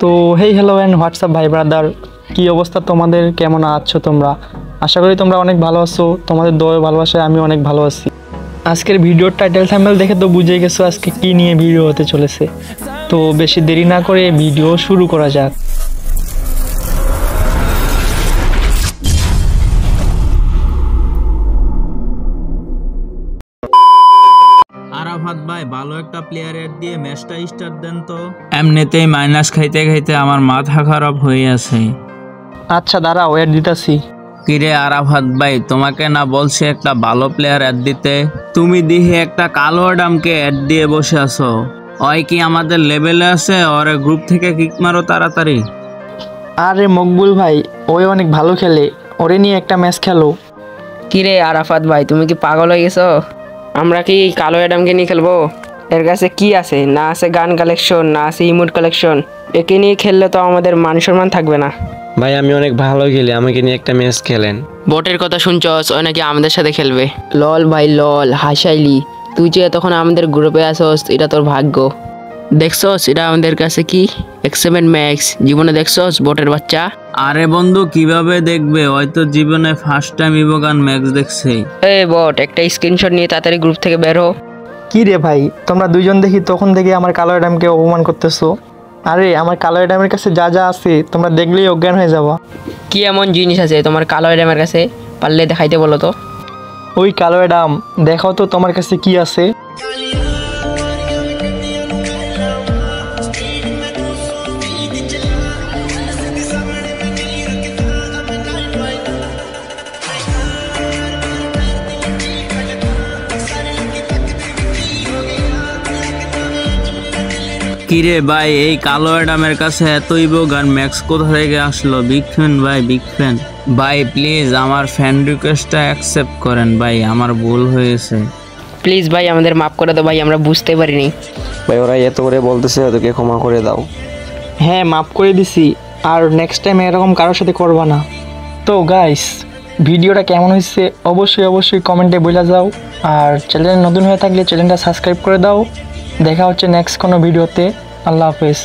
তো hey hello and WhatsApp ভাই brother, কি অবস্থা তোমাদের? কেমন আছো তোমরা? আশা করি তোমরা অনেক ভালো আছো। তোমাদের দোয়া ভালোবাসায় আমি অনেক ভালো আছি। আজকের ভিডিওর টাইটেল থাম্বনেল দেখে তো বুঝে গেছো আজকে কি নিয়ে ভিডিও হতে চলেছে। তো বেশি দেরি না করে ভিডিও শুরু করা যাক। আরাফাত ভাই, ভালো একটা প্লেয়ারের দিয়ে ম্যাচটা স্টার্ট দেন তো। এমনিতেই মাইনাস খাইতে খাইতে আমার মাথা খারাপ হয়ে আছে। আচ্ছা দাঁড়াও, অ্যাড দিতেছি। কিরে আরাফাত ভাই, তোমাকে না বলছে একটা ভালো প্লেয়ার অ্যাড দিতে? তুমি দিহে একটা কালো অ্যাডামকে অ্যাড দিয়ে বসে আছো। ওই কি আমাদের লেভেলে আছে? ওরে গ্রুপ থেকে কিক মারো তাড়াতাড়ি। আরে মকবুল ভাই, ওই অনেক ভালো খেলে, ওরে নিয়ে একটা ম্যাচ খেলো। কিরে আরাফাত ভাই, তুমি কি পাগল হয়ে গেছো? আমরা কি কালো অ্যাডামকে নিয়ে খেলবো? এর কাছে কি আছে? না আছে গান কালেকশন, না আছে ইমোট কালেকশন। একে নিয়ে খেললে তো আমাদের মান সম্মান থাকবে না। ভাই আমি অনেক ভালো খেলি, আমাকে নিয়ে একটা ম্যাচ খেলেন। বটের কথা শুনছস? ওই নাকি আমাদের সাথে খেলবে। লল ভাই লল, হাসাইলি। তুই যে তখন আমাদের গ্রুপে আসস, এটা তোর ভাগ্য। দেখছস এটা আমাদের কাছে কি X7 ম্যাক্স? জীবনে দেখছস বটের বাচ্চা? আরে বন্ধু, কিভাবে দেখবে? হয়তো জীবনে ফার্স্ট টাইম ইভোগান ম্যাক্স দেখছে। এ বট, একটা স্ক্রিনশট নিয়ে তাড়াতাড়ি গ্রুপ থেকে বের হো। কি রে ভাই, তোমরা দুইজন দেখি তখন থেকে আমার কালো অ্যাডামকে অপমান করতেছো। আরে আমার কালো অ্যাডামের কাছে যা যা আছে তোমরা দেখলেই অজ্ঞান হয়ে যাবা। কি এমন জিনিস আছে তোমার কালো অ্যাডামের কাছে? পারলে দেখাইতে বলো তো। ওই কালো অ্যাডাম, দেখাও তো তোমার কাছে কি আছে। কিরে ভাই, এই কালো অ্যাডামের কাছে এত ইভোগান ম্যাক্স কোথা থেকে আসলো? বিগ ফ্যান ভাই, বিগ ফ্যান ভাই। প্লিজ আমার ফ্যান রিকোয়েস্টটা অ্যাকসেপ্ট করেন ভাই, আমার ভুল হয়েছে। প্লিজ ভাই আমাদের মাফ করে দাও ভাই, আমরা বুঝতে পারিনি। ভাই ওরা এত করে বলতেছে, ওদেরকে ক্ষমা করে দাও। হ্যাঁ মাফ করে দিছি, আর নেক্সট টাইম এরকম কারোর সাথে করবা না। তো গাইস, ভিডিওটা কেমন হয়েছে অবশ্যই কমেন্টে বলে যাও। আর চ্যানেল নতুন হয়ে থাকলে চ্যানেলটা সাবস্ক্রাইব করে দাও। দেখা হচ্ছে নেক্সট কোনো ভিডিওতে। আল্লাহ হাফেজ।